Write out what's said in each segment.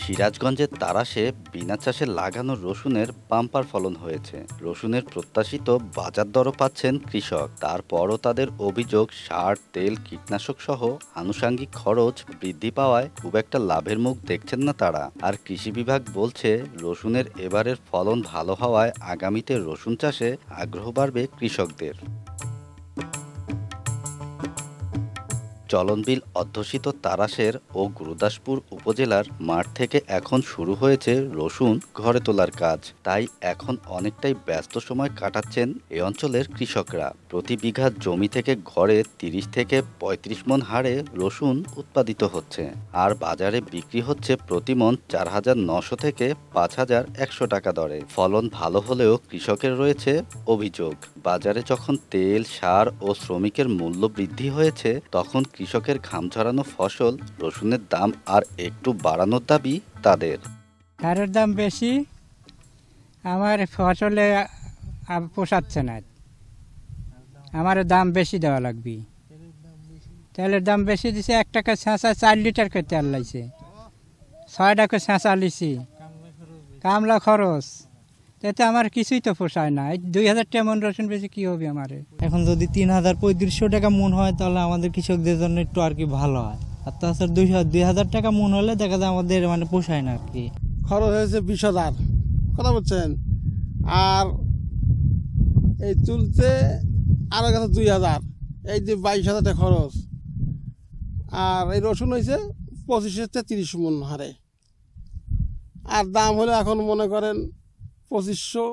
সিরাজগঞ্জের তাড়াশে বিনা চাষে লাগানো রসুনের বাম্পার ফলন হয়েছে। রসুনের প্রত্যাশিত বাজার দরও পাচ্ছেন কৃষক। তারপরও তাদের অভিযোগ, সার, তেল, কীটনাশক সহ আনুষঙ্গিক খরচ বৃদ্ধি পাওয়ায় খুব একটা লাভের মুখ দেখছেন না তারা। আর কৃষি বিভাগ বলছে, রসুনের এবারের ফলন ভালো হওয়ায় আগামীতে রসুন চাষে আগ্রহ বাড়বে কৃষকদের। চলনবিল অধ্যুষিত তাড়াশের ও গুরুদাসপুর উপজেলার মাঠ থেকে এখন শুরু হয়েছে রসুন ঘরে তোলার কাজ। তাই এখন অনেকটাই ব্যস্ত সময় কাটাচ্ছেন এ অঞ্চলের কৃষকরা। প্রতি বিঘা জমি থেকে ঘরে ৩০ থেকে ৩৫ মণ হারে রসুন উৎপাদিত হচ্ছে, আর বাজারে বিক্রি হচ্ছে প্রতি মণ ৪,৯০০ থেকে ৫,১০০ টাকা দরে। ফলন ভালো হলেও কৃষকের রয়েছে অভিযোগ, বাজারে যখন তেল, সার ও শ্রমিকের মূল্য বৃদ্ধি হয়েছে, তখন কৃষকের ঘাম ঝরানো ফসল রসুনের দাম আর একটু বাড়ানোর দাবি তাদের। সারের দাম বেশি, আমার ফসলে পোষাচ্ছে না, আমার দাম বেশি দেওয়া লাগবে। তেলের দাম বেশি দিছে, ১ টাকা ছেঁচা ৪ লিটার করে তেল লাগছে, ৬ টাকা ছেঁচা লিছি, কামলা খরচ, এতে আমার কিছুই তো পোষায় না। ২,০০০ টাকা মন রসুন বেশি কি হবে আমার? এখন যদি ৩,৩৫০ টাকা মন হয় তাহলে আমাদের কৃষকদের জন্য একটু আর কি ভালো হয়। আর তাছাড়া ২,০০০ টাকা মন হলে দেখা যায় আমাদের মানে পোষায় না আর কি। খরচ হয়েছে ২০,০০০, কথা বলছেন, আর এই তুলতে আরো গেছে ২,০০০, এই যে ২২,০০০ টাকা খরচ। আর এই রসুন হয়েছে ২৫ থেকে ৩০ মণ হারে, আর দাম হলে এখন মনে করেন ২৫০০,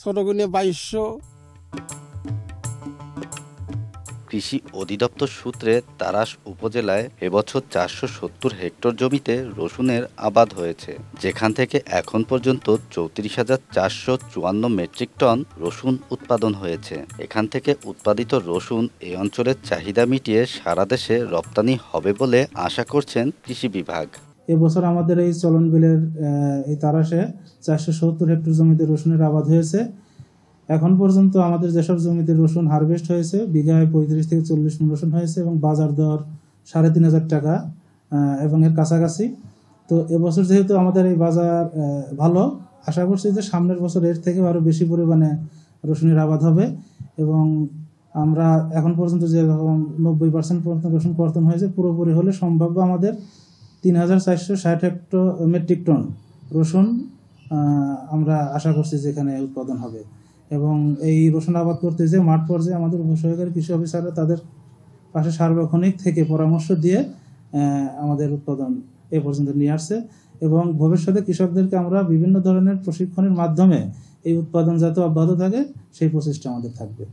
ছোট গুণে ২২০০। কৃষি অধিদপ্তর সূত্রে তাড়াশ উপজেলায় এবছর ৪৭০ হেক্টর জমিতে রসুনের আবাদ হয়েছে, যেখান থেকে এখন পর্যন্ত ৩৪,৪৫৪ মেট্রিক টন রসুন উৎপাদন হয়েছে। এখান থেকে উৎপাদিত রসুন এই অঞ্চলের চাহিদা মিটিয়ে সারা দেশে রপ্তানি হবে বলে আশা করছেন কৃষি বিভাগ। এবছর আমাদের এই চলন বিলের এই তাড়াশে ৪৭০ হেক্টর জমিতে রসুনের আবাদ হয়েছে। এখন পর্যন্ত আমাদের যেসব জমিতে রসুন হারভেস্ট হয়েছে, বিঘায় ৩৫ থেকে ৪০ মণ রসুন হয়েছে এবং বাজার দর ৩,৫০০ টাকা এবং এর কাছাকাছি। তো এবছর যেহেতু আমাদের এই বাজার ভালো, আশা করছি যে সামনের বছর এর থেকে আরও বেশি পরিমাণে রসুনের আবাদ হবে। এবং আমরা এখন পর্যন্ত যেরকম ৯০% পর্যন্ত রসুন কর্তন হয়েছে, পুরোপুরি হলে সম্ভাব্য আমাদের ৩,৪৬০ হেক্টর মেট্রিক টন রসুন আমরা আশা করছি যে এখানে উৎপাদন হবে। এবং এই রসুন আবাদ করতে যে মাঠ পর্যায়ে আমাদের উপসহকারী কৃষি অফিসাররা তাদের পাশে সার্বক্ষণিক থেকে পরামর্শ দিয়ে আমাদের উৎপাদন এ পর্যন্ত নিয়ে আসছে। এবং ভবিষ্যতে কৃষকদেরকে আমরা বিভিন্ন ধরনের প্রশিক্ষণের মাধ্যমে এই উৎপাদন যাতে অব্যাহত থাকে সেই প্রচেষ্টা আমাদের থাকবে।